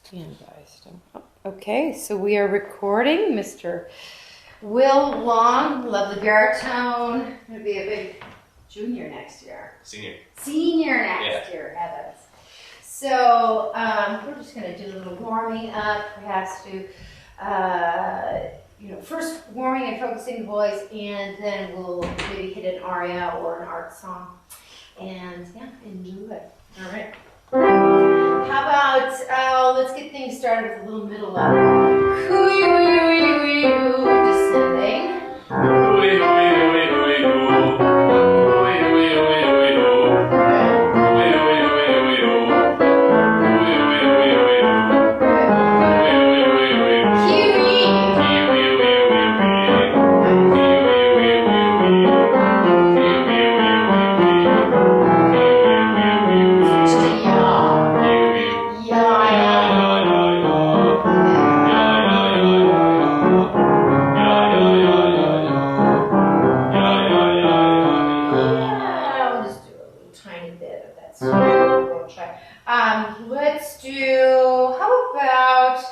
Stand by. Okay, so we are recording. Mr. Will Long, lovely baritone. Going to be a big junior next year. Senior next year, heavens. So we're just going to do a little warming up. Perhaps do, first warming and focusing the voice, and then we'll maybe hit an aria or an art song. And yeah, enjoy it. All right. How about, let's get things started with a little middle level. Descending. Let's do, how about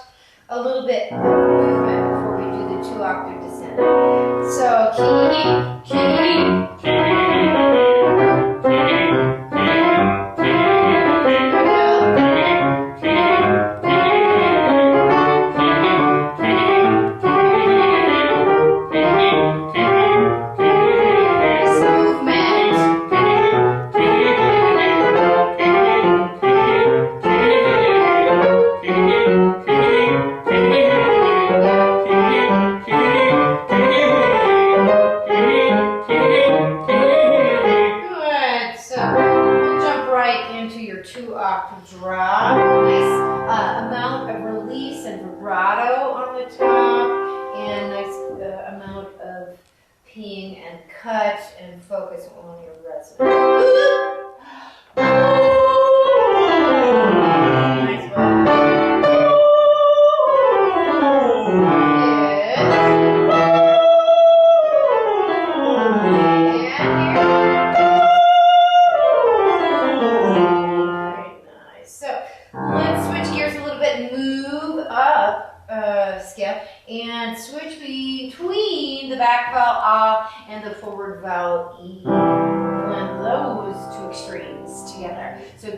a little bit of movement before we do the 2-octave descent. So into your 2-octave drop. Nice amount of release and vibrato on the top, and nice amount of ping and cut and focus on your resonance. Nice one. And switch between the back vowel ah and the forward vowel e. Blend those two extremes together. So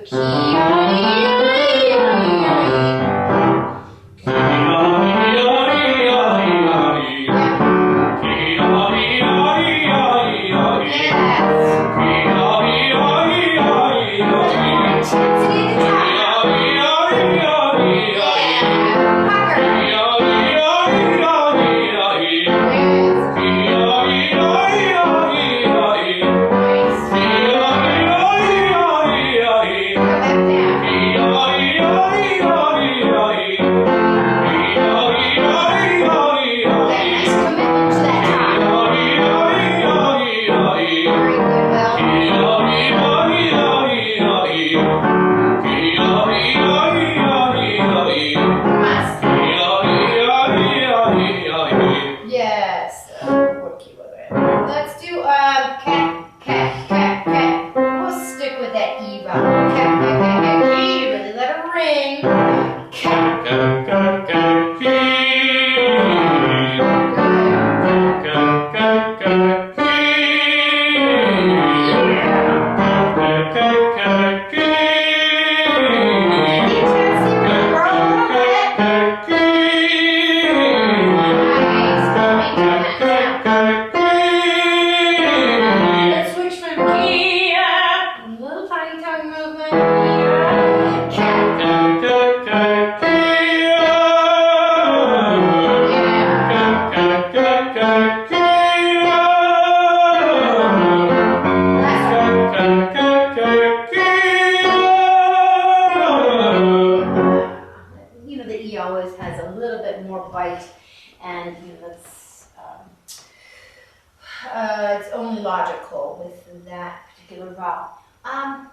and it's only logical with that particular vowel. I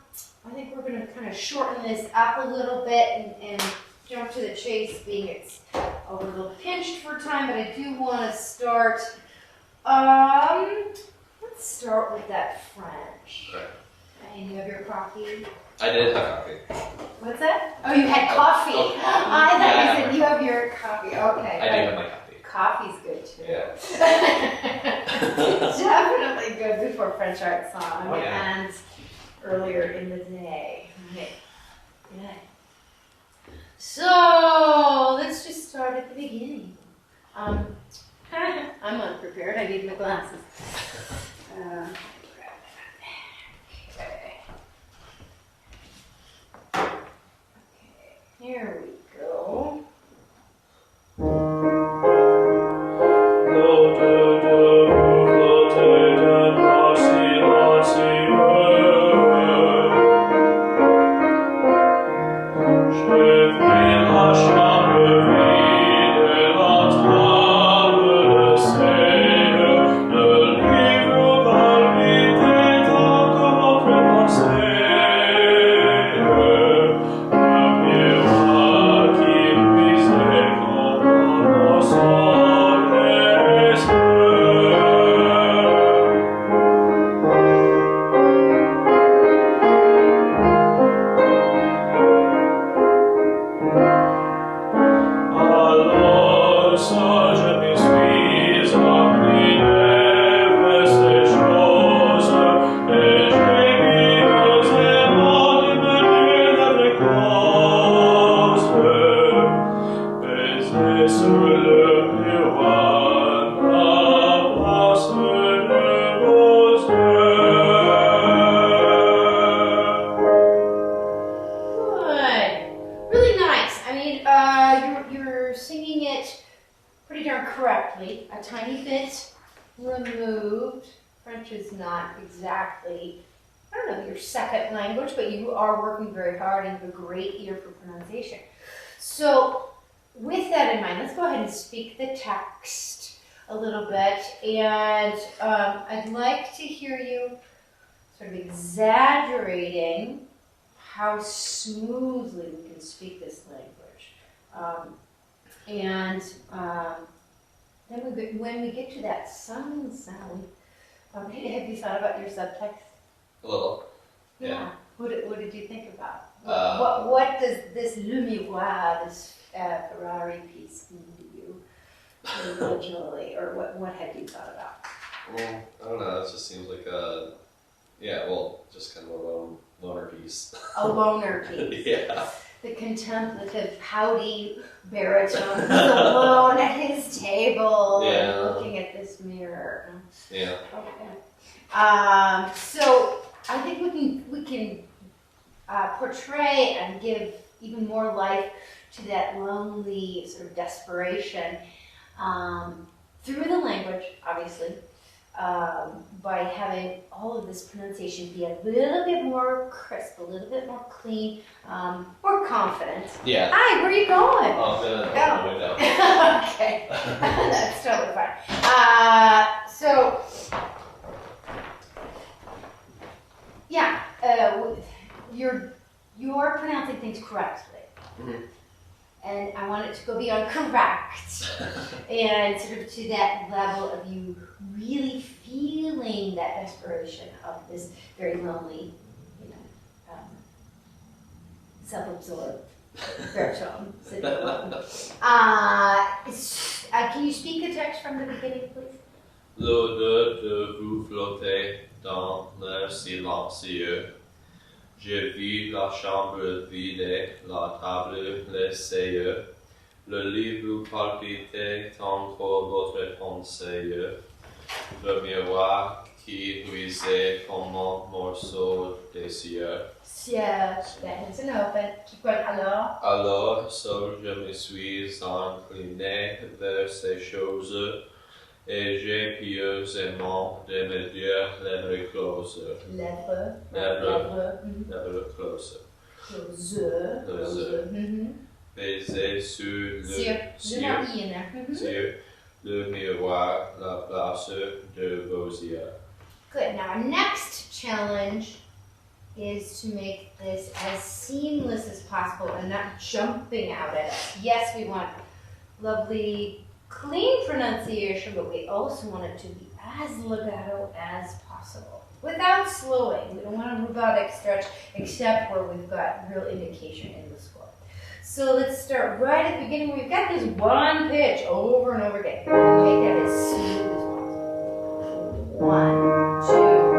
think we're going to kind of shorten this up a little bit and jump to the chase, being it's a little pinched for time, but I do want to start, let's start with that French. Okay. And you have your croquis? I did have coffee. What's that? Oh, you had coffee. Oh, coffee. I thought you said you have your coffee. Okay. I do have my coffee. Coffee's good too. Yeah. Definitely good before French art song yeah. and earlier in the day. Okay. Good. So let's just start at the beginning. I'm unprepared. I need my glasses. Okay. Here we go. Correctly, a tiny bit removed. French is not exactly, I don't know, your second language, but you are working very hard and have a great ear for pronunciation. So with that in mind, let's go ahead and speak the text a little bit, and I'd like to hear you sort of exaggerating how smoothly we can speak this language. Then when we get to that sound, have you thought about your subtext? A little. Yeah. What did you think about? What does this Le Miroir, this Ferrari piece mean to you originally, or what had you thought about? Well, I don't know. It just seems like just kind of a loner piece. A loner piece. Yeah. The contemplative, pouty baritone who's alone at his table and looking at this mirror. Yeah. Okay. So I think we can portray and give even more life to that lonely sort of desperation through the language, obviously. By having all of this pronunciation be a little bit more crisp, a little bit more clean, more confident. Yeah. Hi, where are you going? Oh, I'm gonna open the window. Okay, that's totally fine. So, yeah, you're pronouncing things correctly. Mm-hmm. And I want it to go beyond correct and sort of to that level of you really feeling that desperation of this very lonely, self-absorbed baritone sitting alone. Can you speak the text from the beginning, please? L'odeur de vous flotter dans l'air silencieux. J'ai vu la chambre vide, la table laissée, le livre palpitait encore votre pensée, le miroir qui luisait comme un morceau de cire. Cire, that is an open. Keep going. Alors, je me suis incliné vers ces choses. Et j'ai pieusement de me dire lèvres closes. Lèvres closes. Baiser sur le miroir la place de vos yeux. Good. Now our next challenge is to make this as seamless as possible and not jumping out at us. Yes, we want lovely, clean pronunciation, but we also want it to be as legato as possible. without slowing. We don't want a robotic stretch except where we've got real indication in the score. So let's start right at the beginning. We've got this one pitch over and over again. Make that as smooth as possible. 1, 2.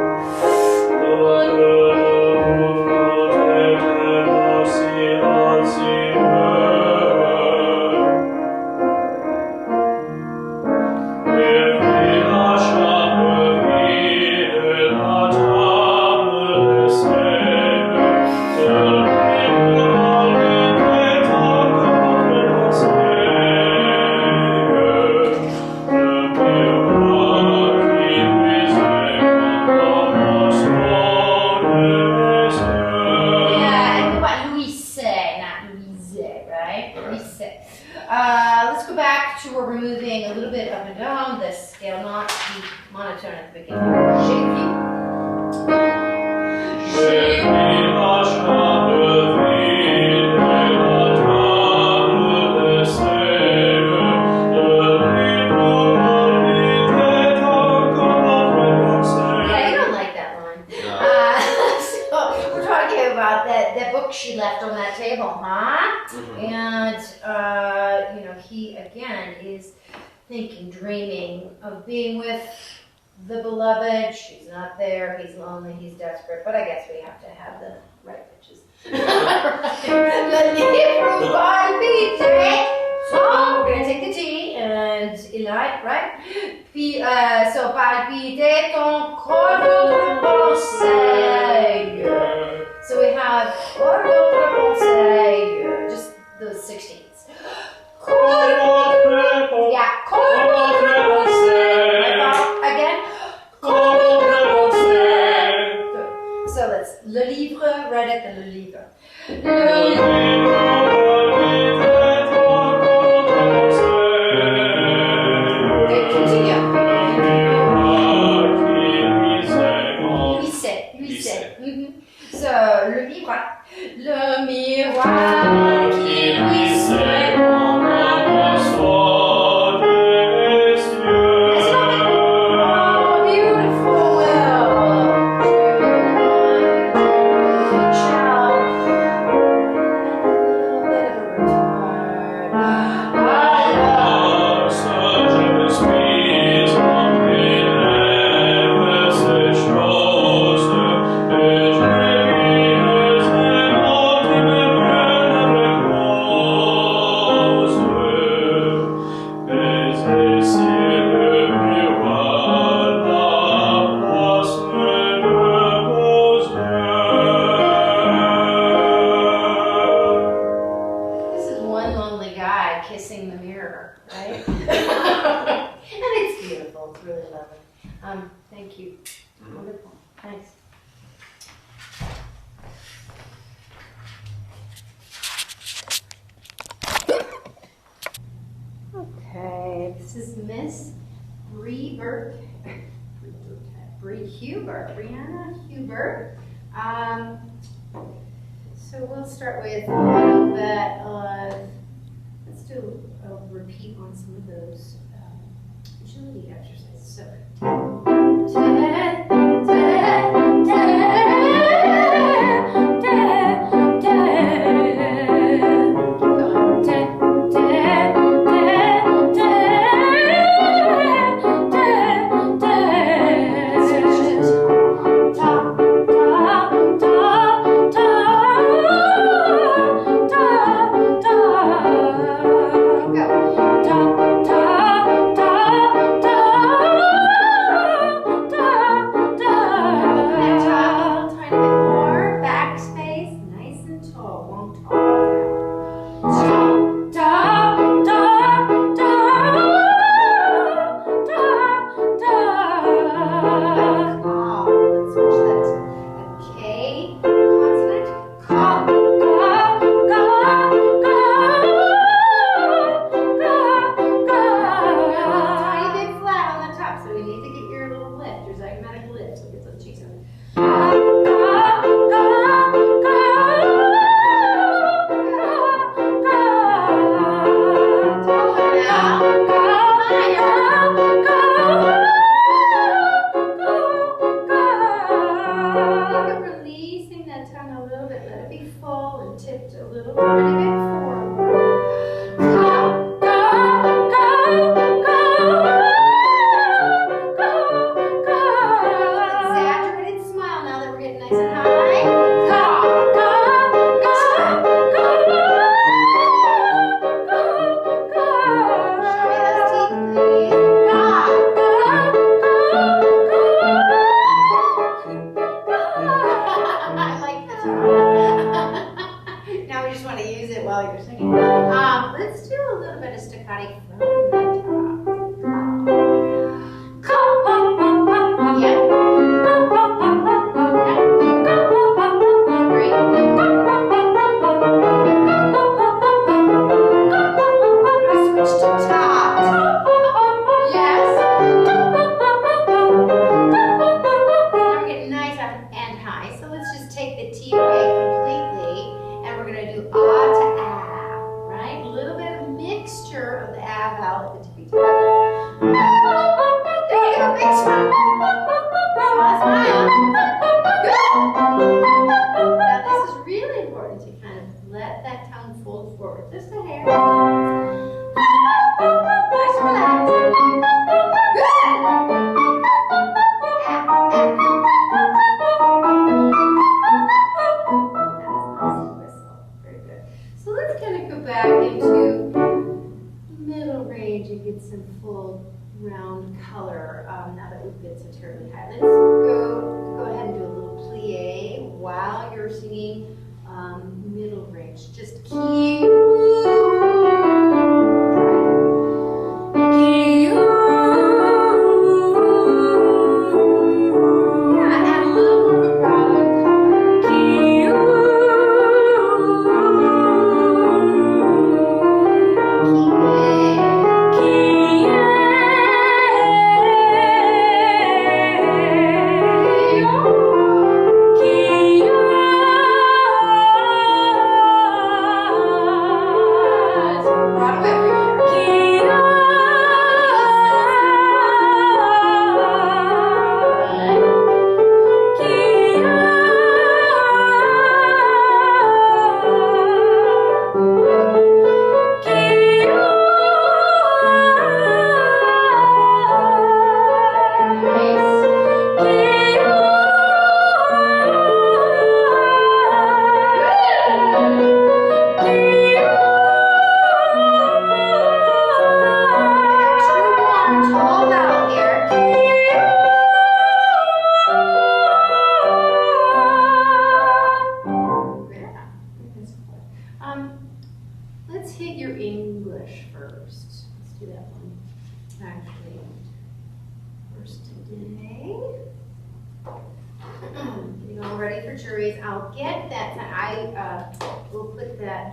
Let's go back to where we're moving a little bit up and down the scale, not the monotone at the beginning. Yeah, you don't like that line. So we're talking about that book she left on that table, huh? Mm-hmm. And you know, he again is thinking, dreaming of being with the beloved. She's not there. He's lonely. He's desperate. But I guess we have to have the right pitches. So we're gonna take the T and Eli, right? Puis, so palpiter ton corps votre pensée. So we have corps votre pensée, just those 16ths. Yeah, corps votre pensée. Again. So let's le livre right at the le livre. Le livre. Le miroir. Le miroir qui luisait en aperçoit des yeux. Oh, beautiful will. Ciao. A little bit of a retard. Alors, je me suis emmené ces choses et je kissing the mirror, right? And it's beautiful. It's really lovely. Thank you. Wonderful. Thanks. Okay, this is Miss Brianna Huber. So we'll start with a little bit of, let's do a repeat on some of those agility exercises. So use it while you're singing. Let's do a little bit of staccato from the top. Yep. Now that we've been so terribly high, let's go ahead and do a little plie while you're singing middle range. Just keep.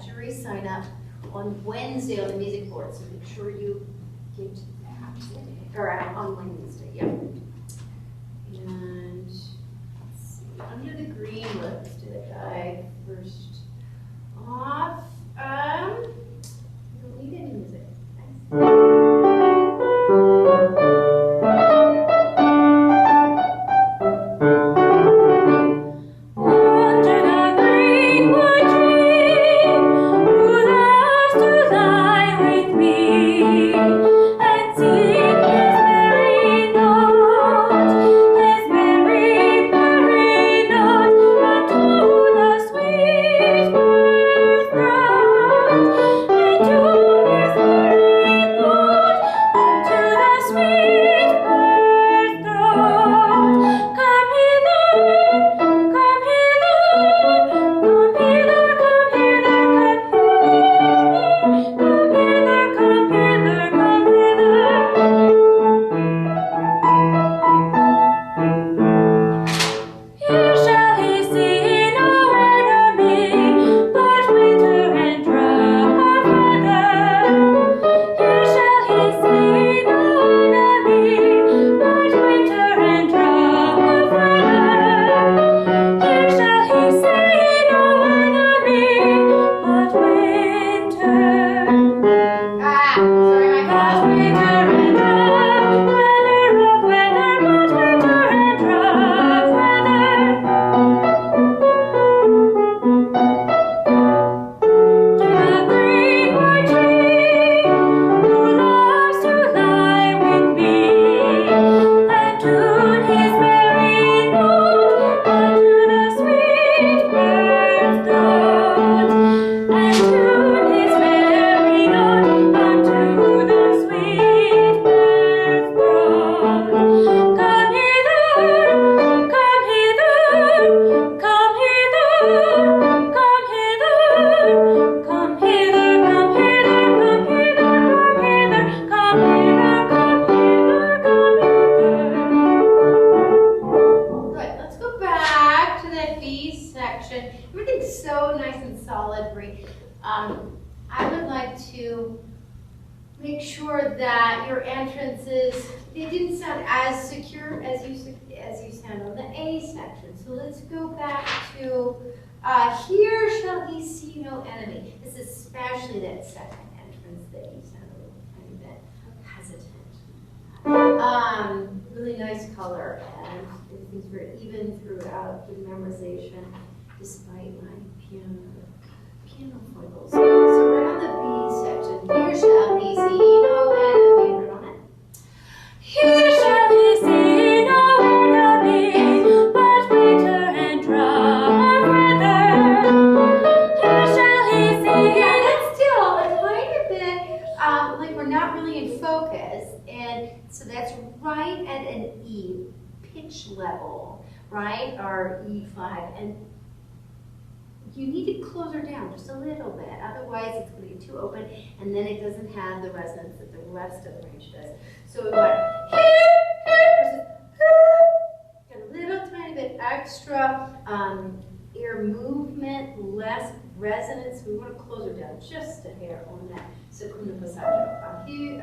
Jury sign up on Wednesday on the music board, so make sure you get that. Or on Wednesday, yeah. And let's see, under the green, let's do the guy first off. We don't need any music. Nice. Sweet birds I would like to make sure that your entrances, they didn't sound as secure as you sound on the A section. So let's go back to here shall he see no enemy. This is especially that second entrance that you sound a little tiny bit hesitant. Really nice color, and things were even throughout the memorization, despite my piano foibles. So right on the B section, here shall he see no enemy. Right on it. Here shall he see no enemy, but winter and dry weather. Here shall he see. Yeah, that's still a tiny bit like we're not really in focus, and so that's right at an E pitch level, right? Our E flat, and you need to close her down just a little bit, otherwise it's going to get too open, and then it doesn't have the resonance that the rest of the range does. So we want get a little tiny bit extra air movement, less resonance. We want to close her down just a hair on that secondo passaggio.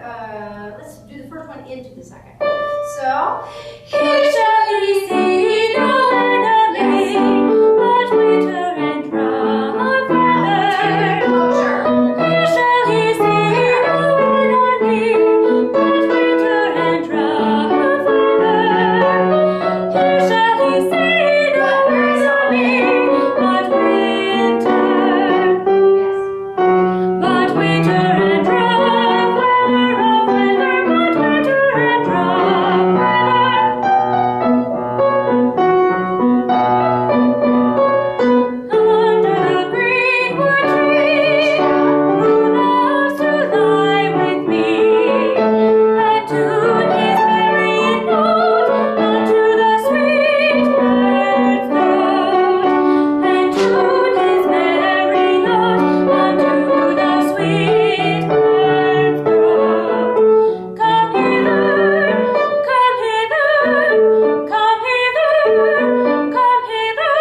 Let's do the first one into the second. So, here shall he see no enemy, but winter and dry weather. Here shall he see no enemy, but winter and dry weather. Here shall he see no enemy, but winter. Yes. But winter and dry weather, but winter and dry under the greenwood tree, who loves to lie with me, and tune his merry note unto the sweet bird's throat, and tune his merry note unto the sweet bird's throat. Come hither, come hither, come hither, come hither, come hither,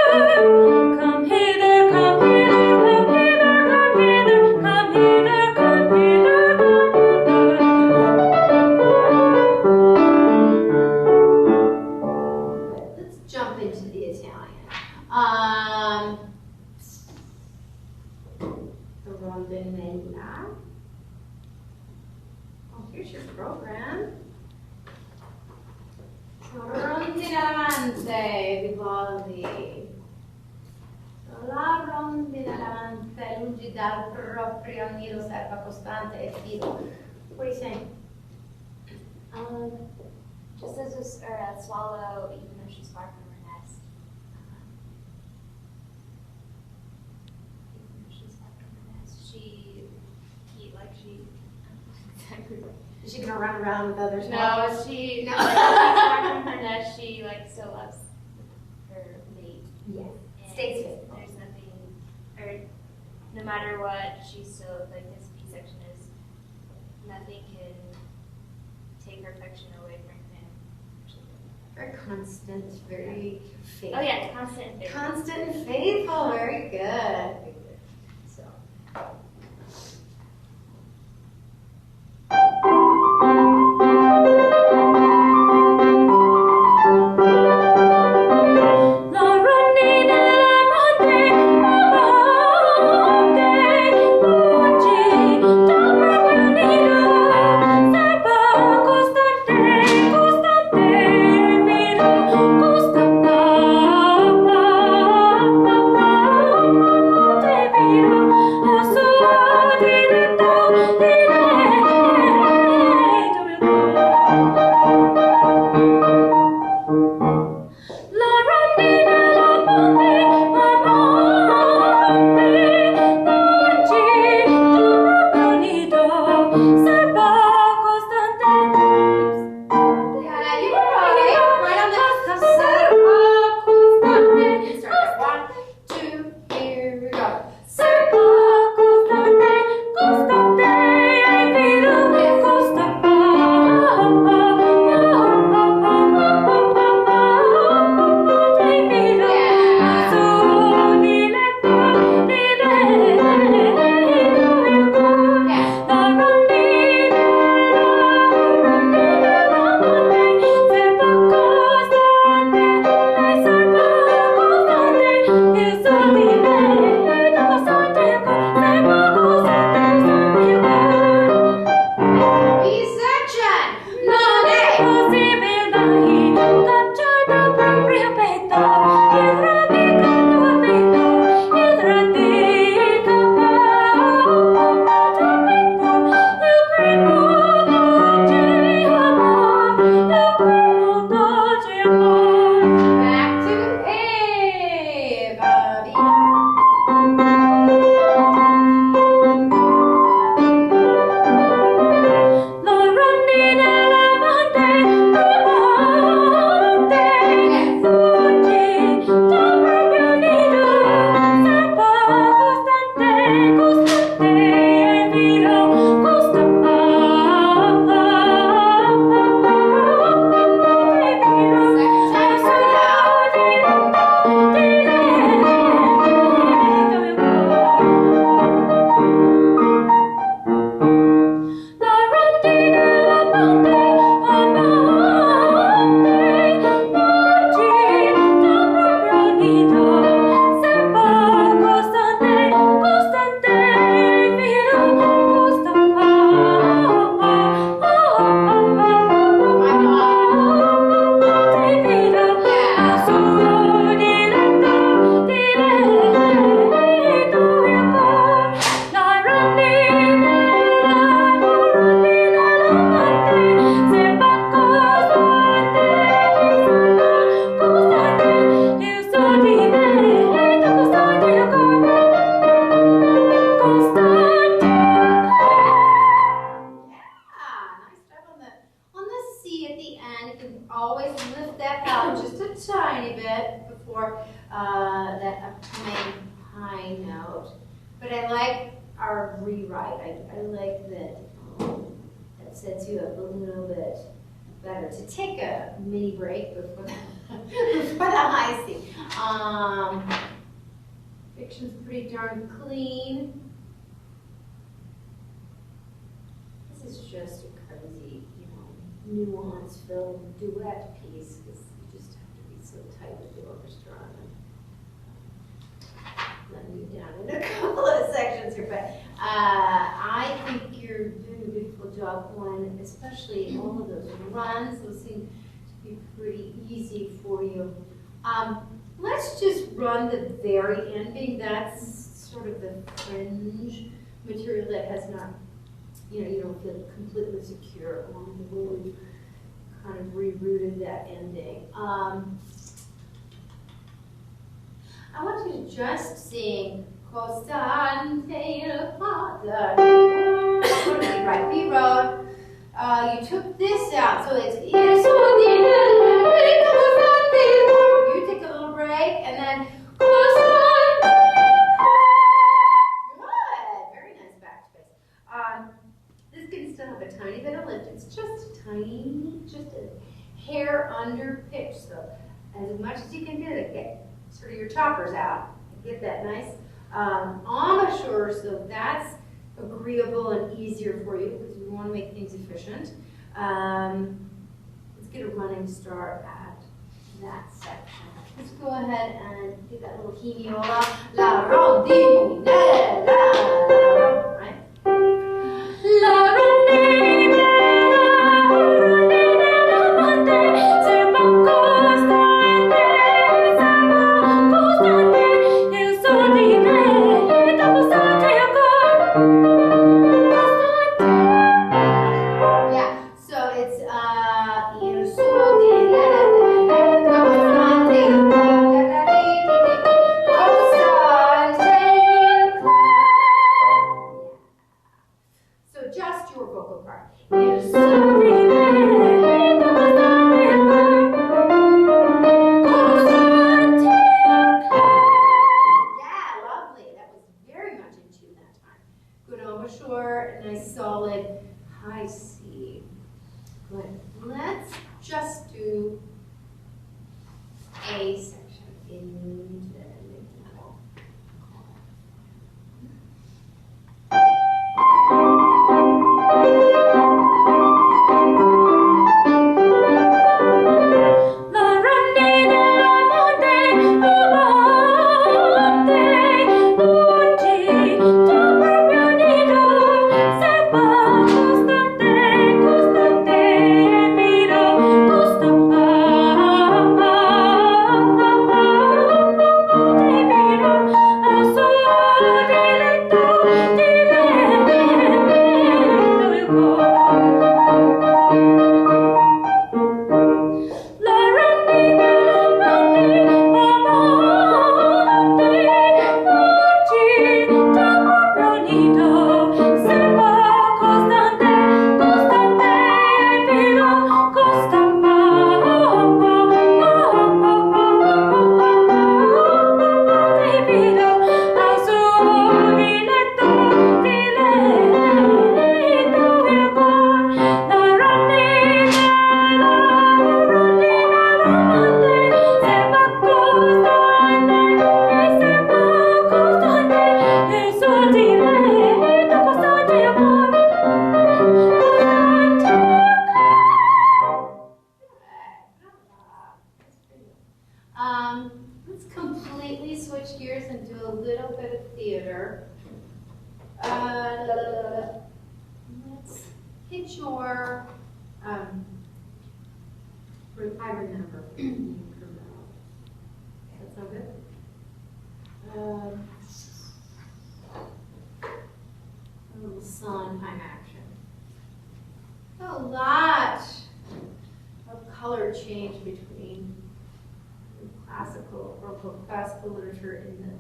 come hither, come hither, come hither, come hither, come hither, Let's jump into the Italian. The rondinella. Oh, here's your program. Rondinellante, Vivaldi. La rondinellante, lungi dal proprio nido, serva costante e fido. What are you saying? Just as a swallow, even though she's far from her nest. Even though she's far from her nest, she Is she gonna run around with others? no, she's far from her nest. She still loves her mate. Yes. And Stays faithful. There's nothing, or no matter what, she's still this B-section is nothing can take her affection away from him. Very constant, very faithful. Oh yeah, constant and faithful. Constant and faithful. Very good. So. La rondinella monte, lungi dal proprio nido, serva costante, costante, fido, costante, I like that that sets you up a little bit better to take a mini break before the, before the high C. Fiction's pretty darn clean. This is just a crazy, nuance-filled duet piece because you just have to be so tight with the orchestra and letting you down in a couple of sections here. But I think you're doing a beautiful job, one, especially all of those runs. Those seem to be pretty easy for you. Let's just run the very ending. That's sort of the fringe material that has not, you don't feel completely secure on the way we've kind of rerouted that ending. I want you to just sing Costante il Father. Right, B road. You took this out, so it's you take a little break, and then Costante. Good, very nice back space. This can still have a tiny bit of lift. It's just tiny, just a hair under pitch. So as much as you can do to get sort of your choppers out, get that nice embouchure, so that's agreeable and easier for you because we want to make things efficient. Let's get a running start at that section. Let's go ahead and do that little hemiola. La rondine, la, right? La rondine, nice solid high C. Good. Let's just do A section in the middle. Let's completely switch gears and do a little bit of theater. Let's hit your, I remember. That sound good? A little Sondheim action. A lot of color change between classical or classical literature in this.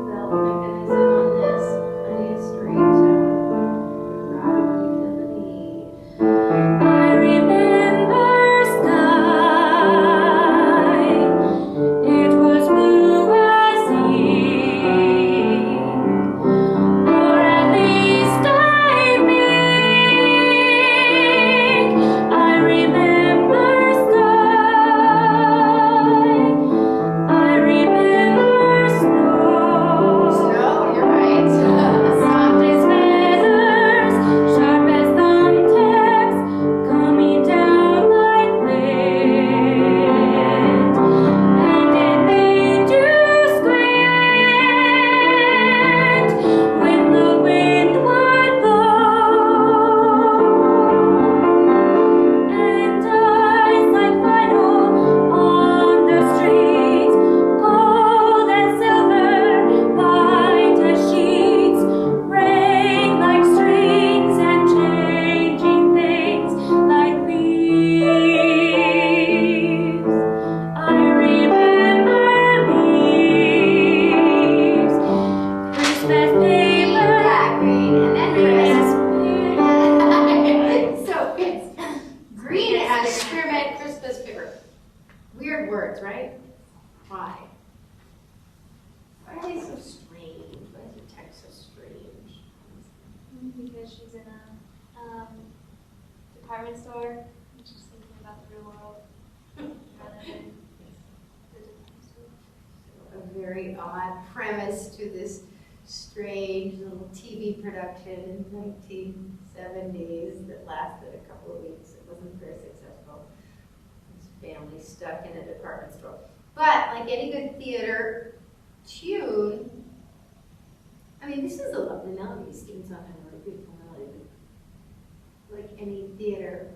Velvet mechanism on this. Plenty of straight rattle when you feel the need. I remember sky. It was blue as sea. because she's in a department store. And she's thinking about the real world rather than the department store. A very odd premise to this strange little TV production in 1970s that lasted a couple of weeks. It wasn't very successful. This family stuck in a department store. But like any good theater tune, I mean, this is a lovely melody. Stephen Sondheim wrote a beautiful melody. But like any theater,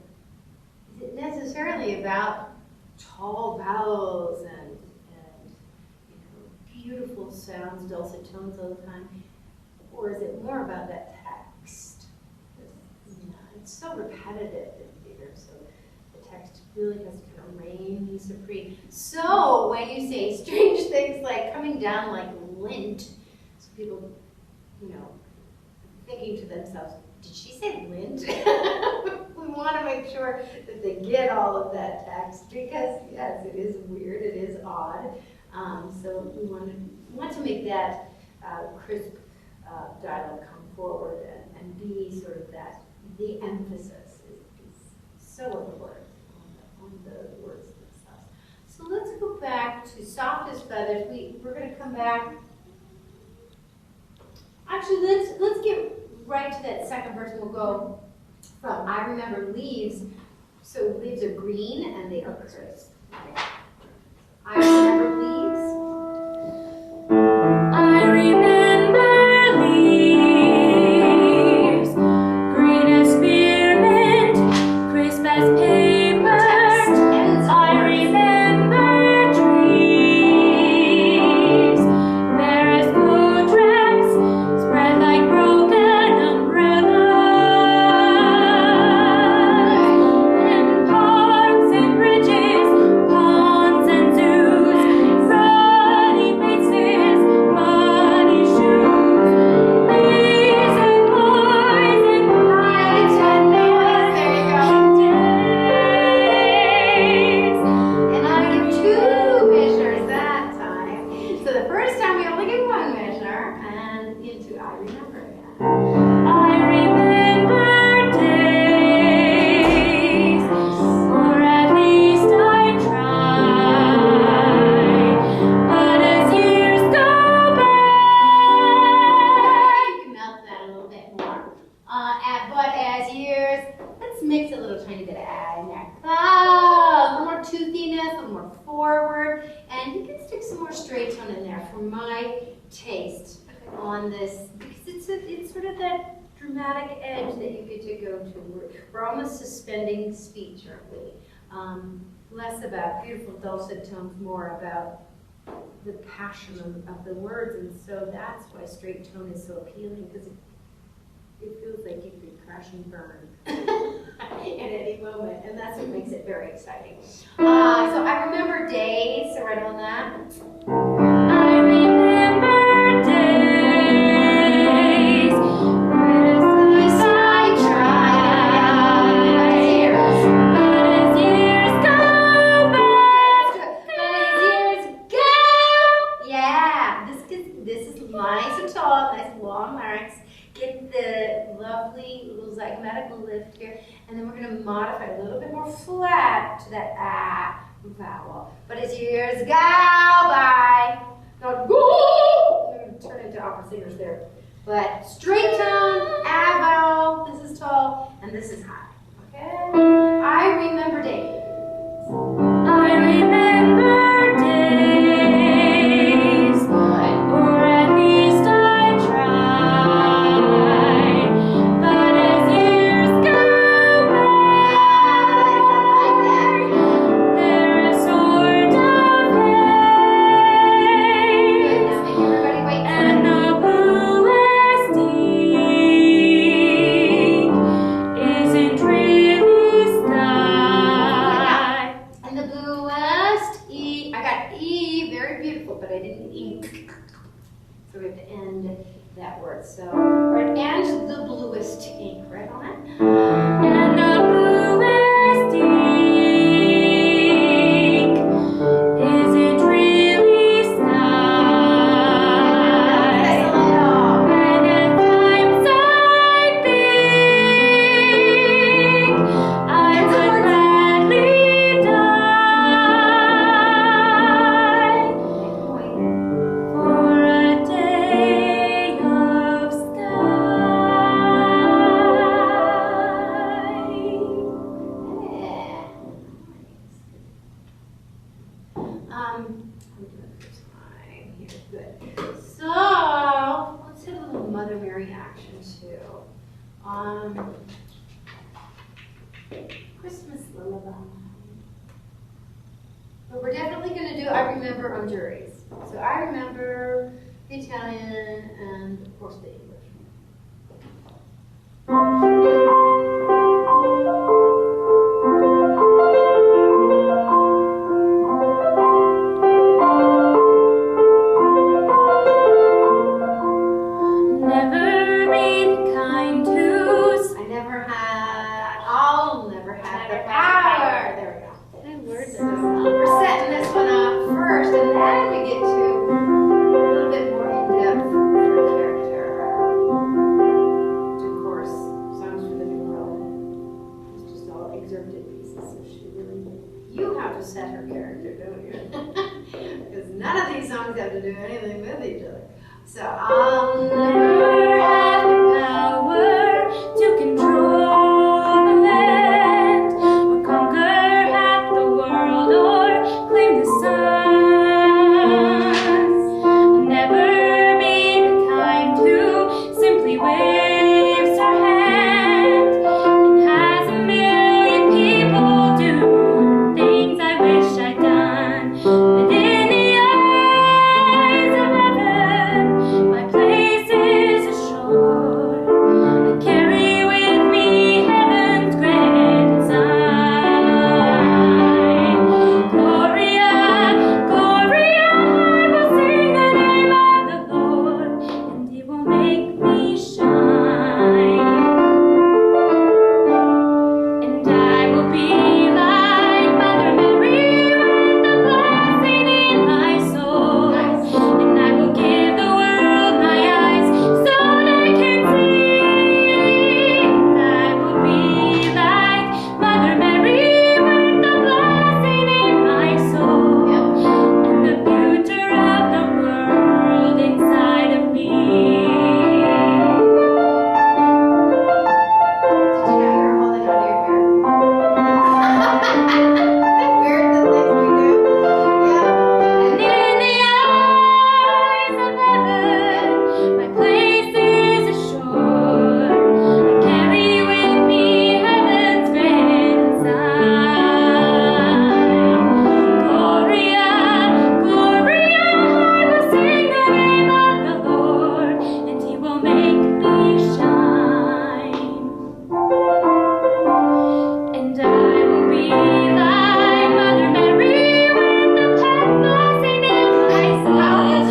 is it necessarily about tall vowels and beautiful sounds, dulcet tones all the time, or is it more about that text? It's so repetitive in theater, so the text really has to kind of reign supreme. So when you say strange things like coming down like lint, so people, thinking to themselves, did she say lint? We want to make sure that they get all of that text because, yes, it is weird, it is odd. So we want to make that crisp dialogue come forward and be sort of that, the emphasis is so important on the words themselves. So let's go back to Soft as Feathers. We're going to come back. Actually, let's get right to that second verse. We'll go from I remember leaves. So leaves are green and they are crisp. I remember leaves. I remember leaves, green as spearmint, crisp as paper. I remember trees, bare as coat raps, spread like broken umbrellas, and parks and bridges, ponds and zoos, ruddy faces, muddy shoes, leaves and boys and nights and days. And I give two measures that time. So the first time we only get one measure, and into I remember again. I remember days, or at least I try, but as years go by, You can melt that a little bit more. But as years, let's mix a little tiny bit of add in there. A little more toothiness, a little more forward, and you can stick some more straight tone in there for my taste on this, because it's sort of that dramatic edge that you get to go to. We're almost suspending speech, aren't we? Less about beautiful dulcet tones, more about the passion of the words, and so that's why straight tone is so appealing, because it feels like you could crash and burn at any moment, and that's what makes it very exciting. So I remember days, so right on that. I remember days, where at least I tried, but as years go by, But as years go, yeah, this is nice and tall, nice long larynx. Get the lovely little zygomatic lift here, and then we're going to modify a little bit more flat to that ah vowel. But as years go by, not go, we're going to turn into opera singers there. But straight tone, ah vowel, this is tall, and this is high. Okay? I remember days. I remember days, or at least I tried, but as years go by, they're a sort of haze, Everybody wait. and the bluest ink isn't really sky. And the bluest E, I got E, very beautiful, but I didn't ink. So we have to end that word. So, right, and the bluest ink, right on it. And the bluest ink isn't really sky. That's a little. And at times I think Christmas lullaby. But we're definitely going to do I Remember on juries. So I remember the Italian and, of course, the English. I'll never have the power. There we go. So we're setting this one up first, and then we get to a little bit more in-depth for character. Of course, Songs for the New World. It's just all excerpted pieces, so she really, you have to set her character, don't you? Because none of these songs have to do anything with each other. So I'll never have the power to control the land, or conquer half the world, or claim the sun. I'll never be the kind who simply waves her hand and has a million people do things I wish I'd done. But in the eyes of heaven, my place is assured. I carry with me heaven's great design. Gloria, Gloria, I will sing the name of the Lord, and He will make me shine. And I will be like Mother Mary with a blessing in my soul. And I will give the world my eyes so they can see. And I will be like Mother Mary with a blessing in my soul. And the future of the world inside of me. Did you know you're holding onto your hair? Weird the things we do. Yeah. And in the eyes of heaven, my place is assured. I carry with me heaven's great design. Gloria, Gloria, I will sing the name of the Lord, and He will make me shine. And I will be like Mother Mary with a pet blessing in my soul.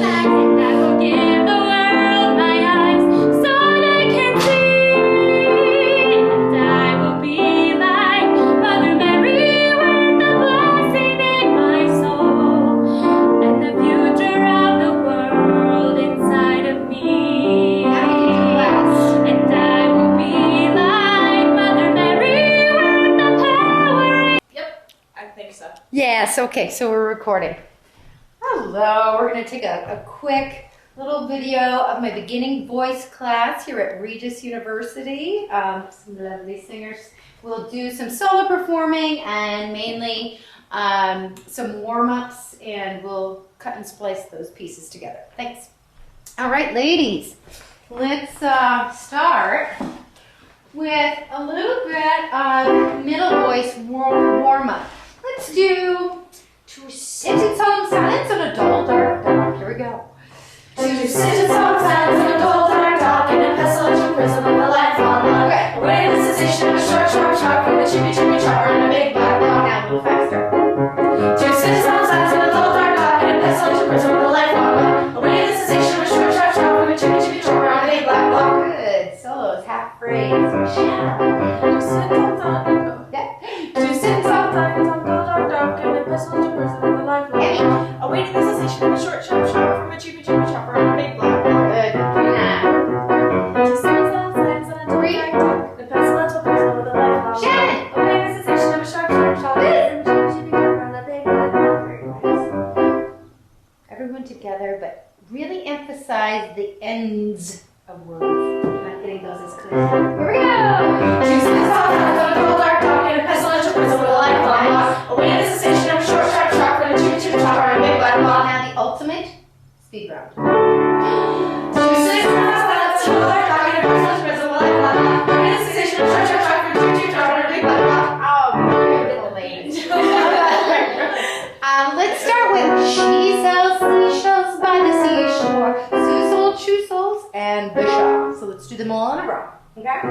And I will give the world my eyes so they can see. And I will be like Mother Mary with a blessing in my soul. And the future of the world inside of me. And I will be like Mother Mary with the power. Yep, I think so. Yes, okay, so we're recording. Hello, we're going to take a quick little video of my beginning voice class here at Regis University. Some lovely singers will do some solo performing and mainly some warm-ups, and we'll cut and splice those pieces together. Thanks. All right, ladies, let's start with a little bit of middle voice warm-up. Let's do Two Sentence Home Silence and a Dull Dark Dark. Here we go. Two sentence home silence and a dull dark dark in a pestilential prison with a lifelong love. Okay. Away the cessation of a short, sharp shock with a chippy, chippy chopper and a big black dog. Now a little faster. Two sentence home silence and a dull dark dark in a pestilential prison with a lifelong love. Away the cessation of a short, sharp shock with a chippy, chippy chopper and a big black dog. Good. Solos, half phrase. Michelle. Two sentence home Yeah. Two sentence home silence and a dull dark dark in a pestilential prison with a lifelong love. Awaiting the cessation of a short, sharp shock from a chippy, chippy chopper and a big black dog. Good. Now. Two sentence home silence and a dull dark dark in a pestilential prison with a lifelong love. Shannon. Awaiting the cessation of a short, sharp shock from a chippy, chippy chopper and a big black dog. Very nice. Everyone together, but really emphasize the ends of words. I'm not getting those as clear. Here we go. Two sentence home silence and a dull dark dark in a pestilential prison with a lifelong love. Awaiting the cessation of a short, sharp shock from a chippy, chippy chopper and a big black dog. Now the ultimate speed round. Two sentence home silence and a dull dark dark in a pestilential prison with a lifelong love. Awaiting and bishop. So let's do them all in a row. Okay?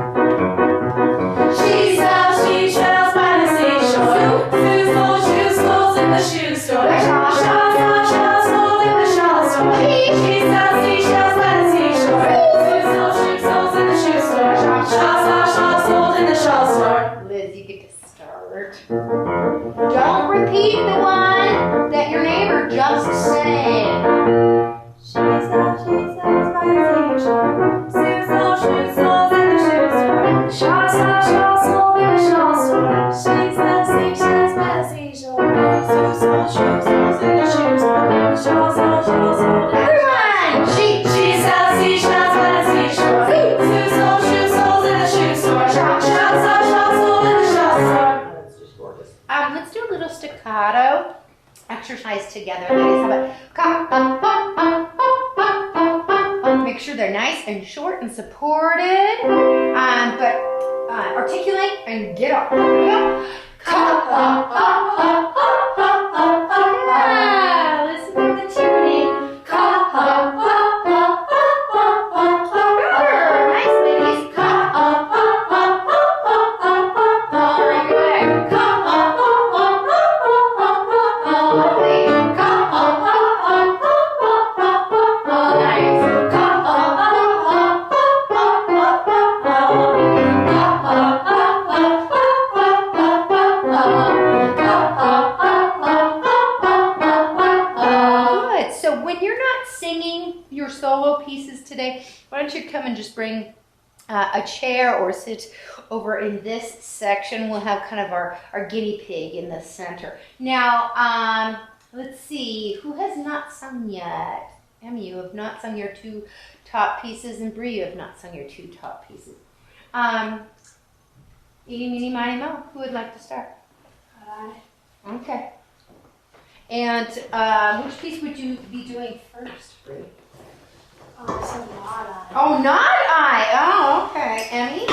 She sells seashells by the seashore. Shoes sold in the shoe store. Shells sold in the shell store. She sells seashells by the seashore. Shoes sold in the shoe store. Shells sold in the shell store. Liz, you get to start. Don't repeat the one that your neighbor just said. She sells by the seashore. Shoes sold in the shoe store. Shells sold in the shell store. She sells seashells by the seashore. Shoes sold in the shoe store. Shells sold. Everyone! She sells seashells by the seashore. Shoes sold in the shoe store. Shells sold in the shell store. That's just gorgeous. Let's do a little staccato exercise together, ladies. How about make sure they're nice and short and supported, but articulate and get up. Yeah, listen to the tuning. Nice, ladies. Very good. Good. So when you're not singing your solo pieces today, why don't you come and just bring a chair or sit over in this section. We'll have kind of our guinea pig in the center. Now, let's see, who has not sung yet? Emmy, you have not sung your two top pieces, and Bree, you have not sung your two top pieces. Eeny, meeny, miny, mo. Who would like to start? Okay. And which piece would you be doing first, Bree? Oh, not I. Oh, okay. Emmy,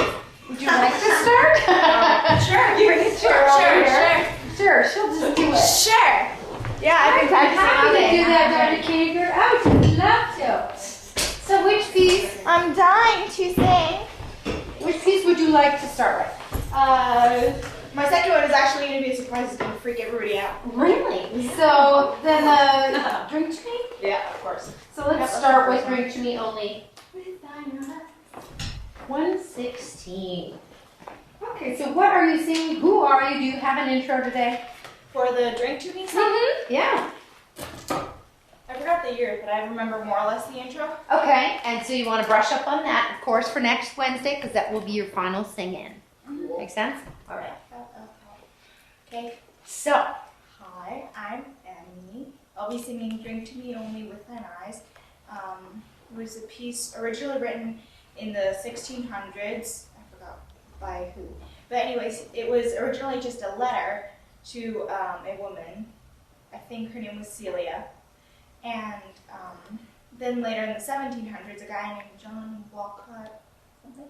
would you like to start? Sure. Bring it to her over here. Sure, she'll just do it. Sure. Yeah, I've been I'm practicing happy all to day. do that, Dr. Koenigberg. I would love to. So which piece? I'm dying to sing. Which piece would you like to start with? My second one is actually going to be a surprise. It's going to freak everybody out. Really? So then, drink to me. Yeah, of course. So let's start with drink to me only. 116. Okay, so what are you singing? Who are you? Do you have an intro today? For the Drink to Me song, Yeah. I forgot the year, but I remember more or less the intro. Okay, and so you want to brush up on that, of course, for next Wednesday, because that will be your final sing-in. Make sense? All right. Okay. So, Hi, I'm Emmy. I'll be singing Drink to Me Only with Thine Eyes. It was a piece originally written in the 1600s. I forgot by who. But anyways, it was originally just a letter to a woman. I think her name was Celia. And then later in the 1700s, a guy named John Walcott, something?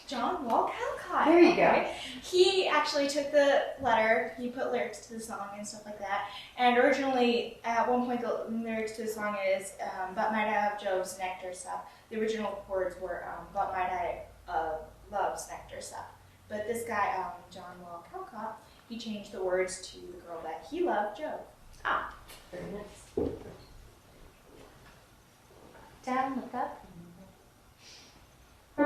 John Walcott. There you go. He actually took the letter, he put lyrics to the song and stuff like that. And originally, at one point, the lyrics to the song is, but might I have Jove's nectar sup. The original words were, but might I love's nectar sup. But this guy, John Walcott, he changed the words to the girl that he loved, Jove. Ah, very nice. Down, look up. The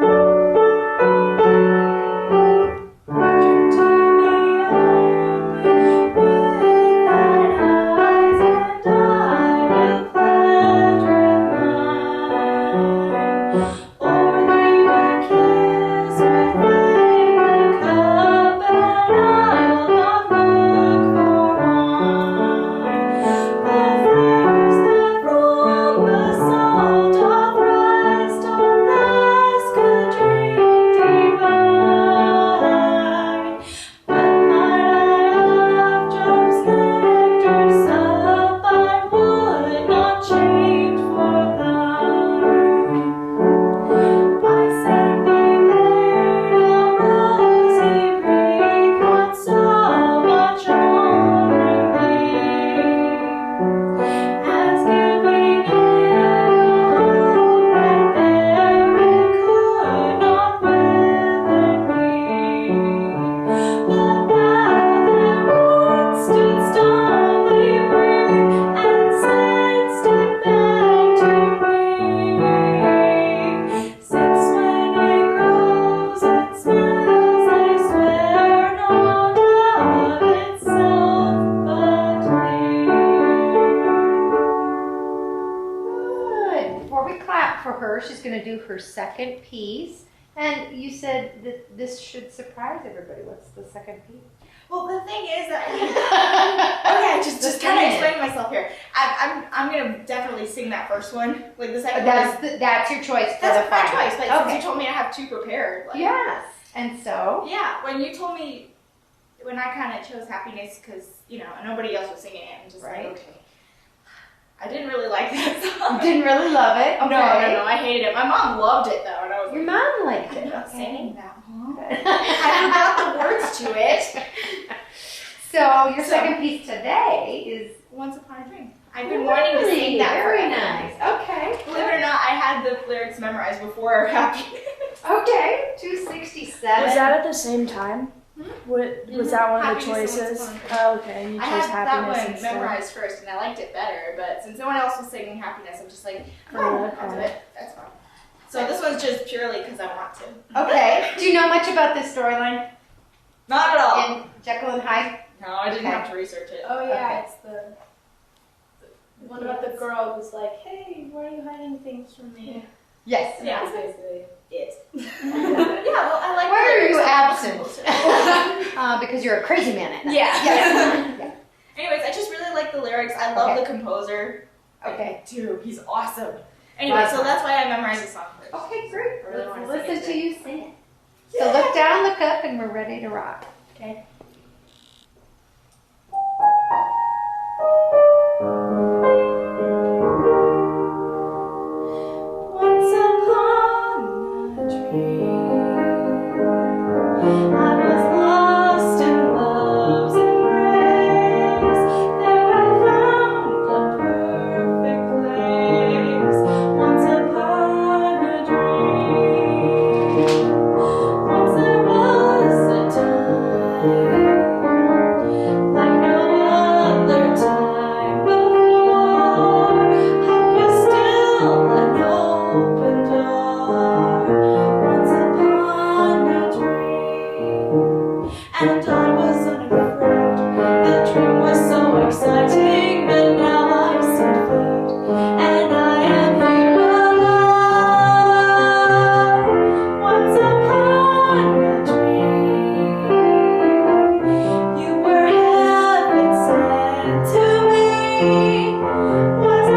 before we clap for her, she's going to do her second piece. And you said that this should surprise everybody. What's the second piece? Well, the thing is that okay, just kind of explaining myself here. I'm gonna definitely sing that first one, like the second one. That's your choice. That's my choice. But since you told me I have two prepared, like, yes, and so yeah, when you told me, when I kind of chose Happiness because nobody else was singing it, I'm just like, okay. I didn't really like that song. You didn't really love it? Okay. No, I hated it. My mom loved it though, and I was your like, mom liked it. I'm not singing that. I forgot the words to it. So your second piece today is Once Upon a Dream. I've been wanting to sing that. Very nice. Okay. Believe it or not, I had the lyrics memorized before Happiness. Okay. 267. Was that at the same time? Was that one of the Happiness choices? Oh, okay. And you I chose had that Happiness one instead. memorized first, and I liked it better. But since no one else was singing Happiness, I'm just like, Oh, I'll do okay. it. That's fine. So this one's just purely because I want to. Okay. Do you know much about this storyline Not at all. in Jekyll and Hyde? No, I didn't Okay. have to research it. Oh yeah, Okay. it's the one about the girl who's like, "Hey, why are you hiding things from me?" Yes. Yeah. That's basically it. Yeah, well, I like. Why are the you lyrics. absent? Because you're a crazy man at night. Yeah. Yeah. Anyways, I just really like the lyrics. I love Okay. the composer. Okay. Dude, he's awesome. Anyway, so that's why I memorized the song first. Okay, great. I really wanna Let's sing listen it to you sing it. So look down, look up, and we're ready to rock. Okay. Once upon a dream, I was lost in love's embrace. There I found a perfect place. Once upon a dream, once there was a time like no other time before. Hope was still an open door. Once upon a dream, and I was unafraid. The dream was so exciting, but now I've seen fate, and I am here alone. Once upon a dream, you were heaven sent to me. Was I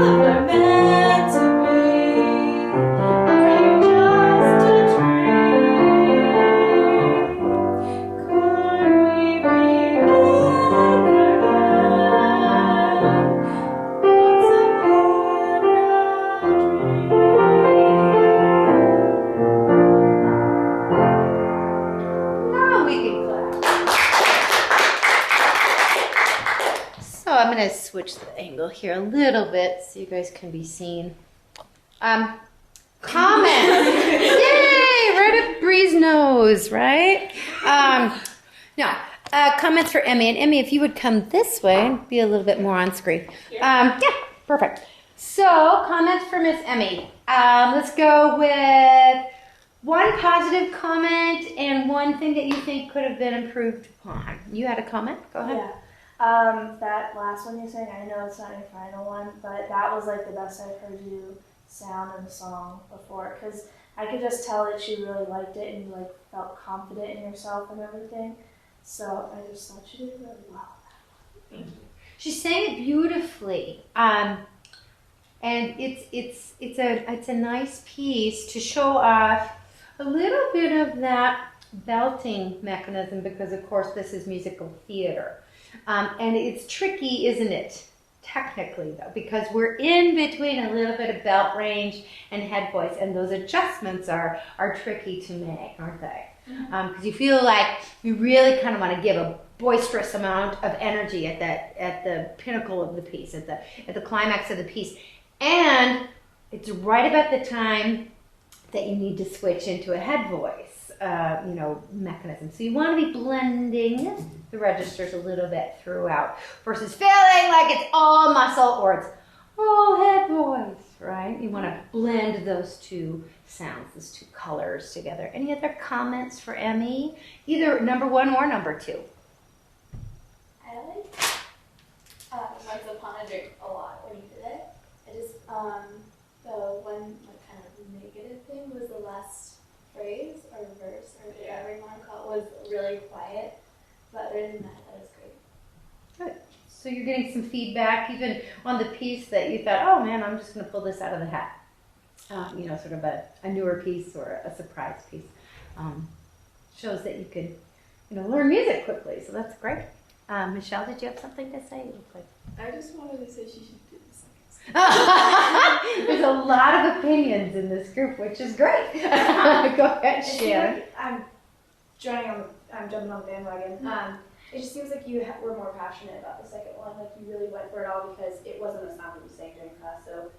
never meant to be? Or you just a dream? Could we begin again? Once upon a Now we can clap. So I'm going to switch the angle here a little bit so you guys can be seen. Comments. Yay! Right up Bree's nose, right? No. Comments for Emmy. And Emmy, if you would come this way and be a little bit more on screen. Yeah, perfect. So, comments for Miss Emmy. Let's go with one positive comment and one thing that you think could have been improved upon. You had a comment? Go ahead. Yeah. That last one you sang, I know it's not your final one, but that was like the best I've heard you sound in a song before, because I could just tell that you really liked it and you like felt confident in yourself and everything. So I just thought you did really well. Thank you. She sang it beautifully, and it's a nice piece to show off a little bit of that belting mechanism, because of course this is musical theater, and it's tricky, isn't it? Technically though, because we're in between a little bit of belt range and head voice, and those adjustments are tricky to make, aren't they? Because you feel like you really kind of want to give a boisterous amount of energy at the pinnacle of the piece, at the climax of the piece, and it's right about the time that you need to switch into a head voice, mechanism. So you want to be blending the registers a little bit throughout, versus feeling like it's all muscle or it's all head voice, right? You want to blend those two sounds, those two colors together. Any other comments for Emmy? Either number one or number two. I like Once Upon a Dream a lot when you did it. It just was really quiet. But other than that, that was great. So you're getting some feedback even on the piece that you thought, oh man, I'm just going to pull this out of the hat. Sort of a newer piece or a surprise piece. Shows that you can, learn music quickly. So that's great. Michelle, did you have something to say? I just wanted to say she should do the second. There's a lot of opinions in this group, which is great. Go ahead, Sharon. I'm jumping on the bandwagon. It just seems like you were more passionate about the second one. Like you really went for it all because it wasn't a song that you sang during class. So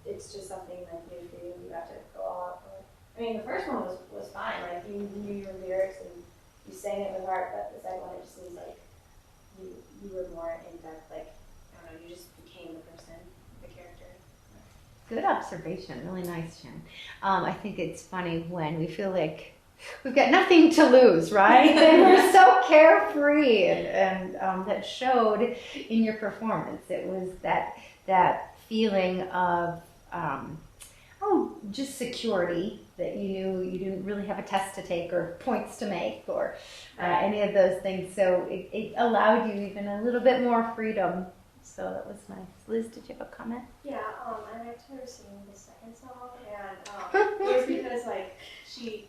it's just something like new for you. You got to go all out for it. I mean, the first one was fine. Like you knew your lyrics and you sang it with heart. But the second one, it just seems like you were more in depth. Like I don't know, you just became the person, the character. Good observation. Really nice, Sharon. I think it's funny when we feel like we've got nothing to lose, right? And we're so carefree, and that showed in your performance. It was that feeling of just security, that you knew you didn't really have a test to take or points to make or any of those things. So it allowed you even a little bit more freedom. So that was nice. Liz, did you have a comment? Yeah, I liked her singing the second song, and it was because she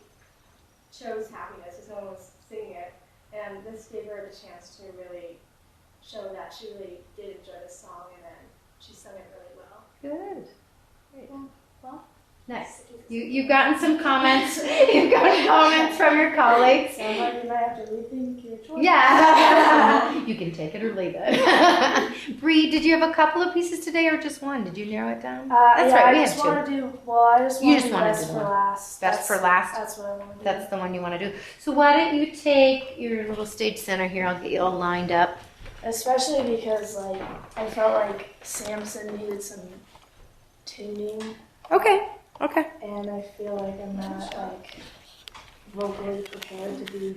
chose happiness, so someone was singing it, and this gave her the chance to really show that she really did enjoy the song, and then she sung it really well. Good. Great. Well, nice. You've gotten some comments. You've gotten comments from your colleagues. Sounds like you might have to rethink your choice. Yeah. You can take it or leave it. Bree, did you have a couple of pieces today or just one? Did you narrow it down? That's right. I just want to do best for last. Best for last? That's what I want to do. That's the one you want to do. So why don't you take your little stage center here? I'll get you all lined up. Especially because I felt like Samson needed some tuning. Okay. And I feel like I'm not vocally prepared to be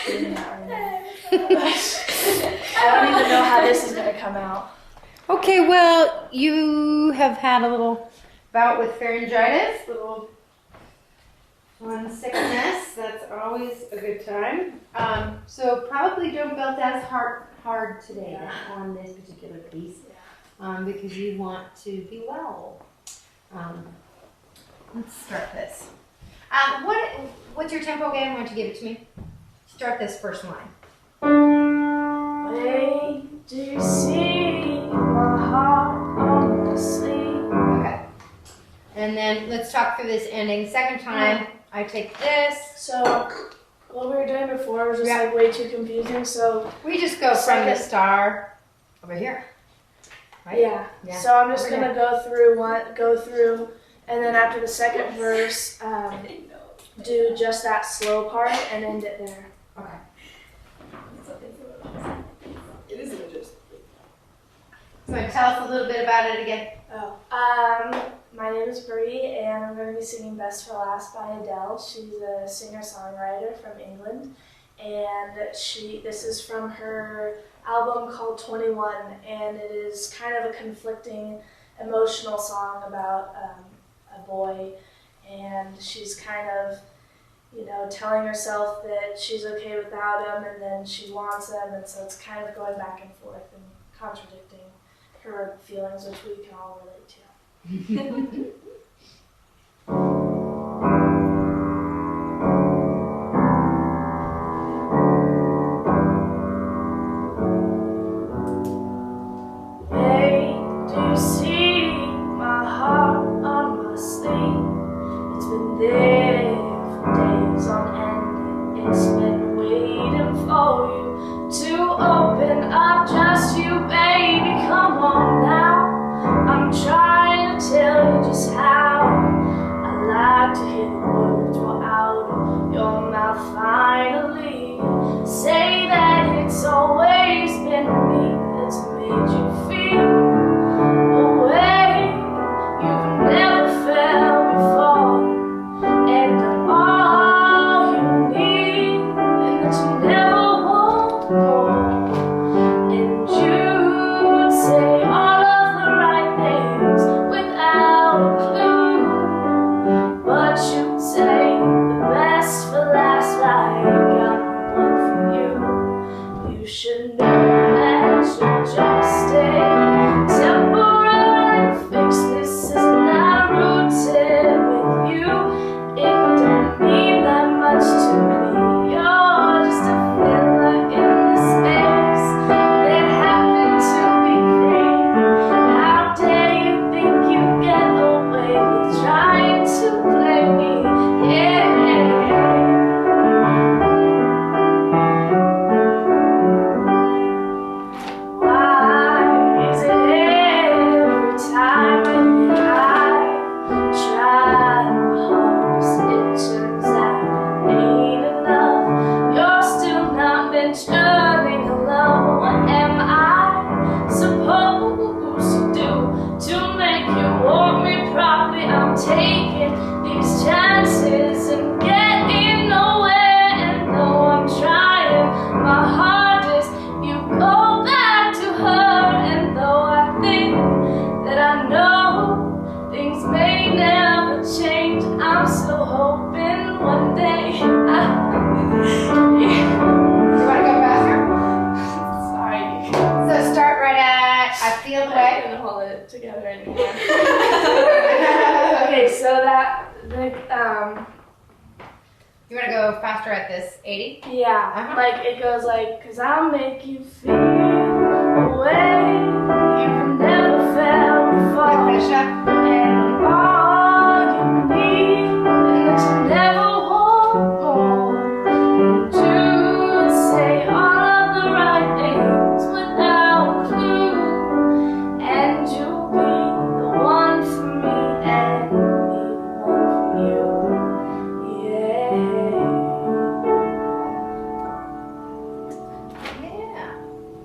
doing that right now. I don't even know how this is going to come out. Okay, well, you have had a little bout with pharyngitis, little fun sickness. That's always a good time. So probably don't belt as hard today on this particular piece because you want to be well. Let's start this. What's your tempo again? Why don't you give it to me? Start this first line. Wait, do you see my heart on my sleeve? Okay. And then let's talk through this ending. Second time, I take this. So, what we were doing before was just way too confusing, so... We just go from the star over here. Right? Yeah. So I'm just gonna go through, and then after the second verse, do just that slow part and end it there. Okay. It is just. So tell us a little bit about it again. My name is Bree, and I'm going to be singing Best for Last by Adele. She's a singer-songwriter from England, and this is from her album called 21, and it is kind of a conflicting, emotional song about a boy, and she's kind of, telling herself that she's okay without him, and then she wants him, and so it's kind of going back and forth and contradicting her feelings, which we can all relate to. Hey, do you see my heart on my sleeve? It's been there for days on end. It's been waiting for you to open up, just you, baby. Come on now. I'm trying to tell you just how taking these chances and getting nowhere. And though I'm trying my hardest, you go back to her. And though I think that I know things may never change, I'm still hoping one day You want to go faster? Sorry. So start right at, I feel the I way. couldn't hold it together anymore. Okay, so that, You want to go faster at this 80? yeah, Uh-huh. like it goes like, 'cause I'll make you feel a way you've never felt before. Finish up. And all you need is to never want more. To say all of the right things without a clue. And you'll be the one for me and me the one for you. Yeah,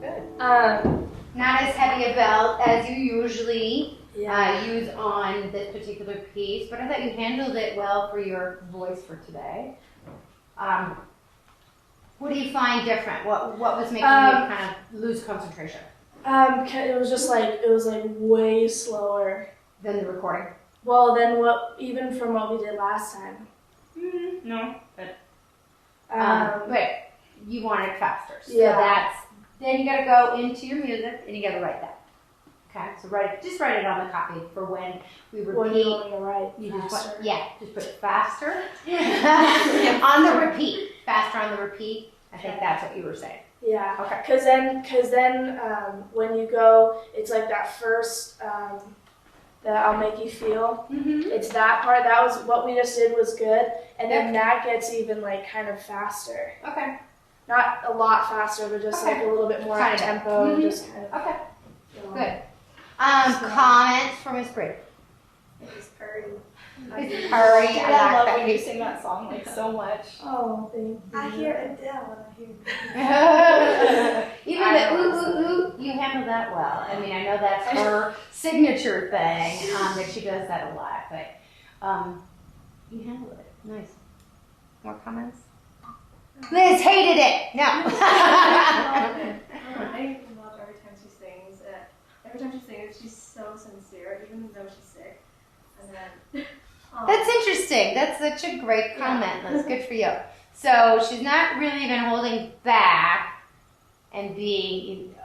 good. Yeah. Not as heavy a belt as you usually Yeah. use on this particular piece, but I thought you handled it well for your voice for today. What do you find different? What was making you kind of lose concentration It was just like, it was like way slower. than the recording? Well, than even from what we did last time. No, but Um, wait, you want it faster. So Yeah. then you got to go into your music and you got to write that. Okay, so just write it on the copy for when we What do repeat. you want me to write? You Faster? just put it faster on the repeat. Faster on the repeat. I think that's what you were saying. Yeah. Okay. Cause then when you go, it's like that first that I'll make you feel. Mm-hmm. It's that part. That was what we just did was good, and then that gets even like kind of faster. Okay. Not a lot faster, but just like a little bit more Kind up of. tempo. Mhm. Just kind of. Okay. You know. Good. Comments from Miss Brady. It's purry. It's purry. I I love like that when you piece. sing that song like so much. Oh, thank you. I hear Adele and I hear. Even the ooh, ooh, ooh, you handle that well. I mean, I know that's her signature thing, that she does that a lot, but you handle it. Nice. More comments? Liz hated it. No. I love every time she sings. Every time she sings, she's so sincere, even though she's sick. And then. That's interesting. That's such a great comment, Liz. Good for you. So she's not really even holding back and being,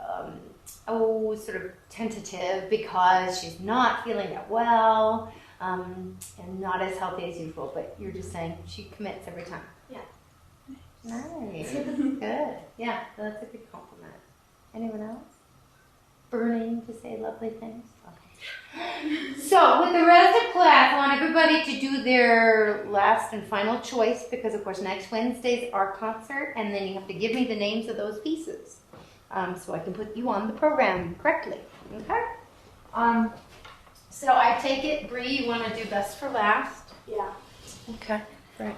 sort of tentative because she's not feeling that well and not as healthy as usual. But you're just saying she commits every time. Yeah. Nice. Good. Yeah, that's a good compliment. Anyone else? Burning to say lovely things? Okay. So, with the rest of class, I want everybody to do their last and final choice because, of course, next Wednesday's our concert, and then you have to give me the names of those pieces so I can put you on the program correctly. Okay? So, I take it, Bree, you want to do best for last? Yeah. Okay, great.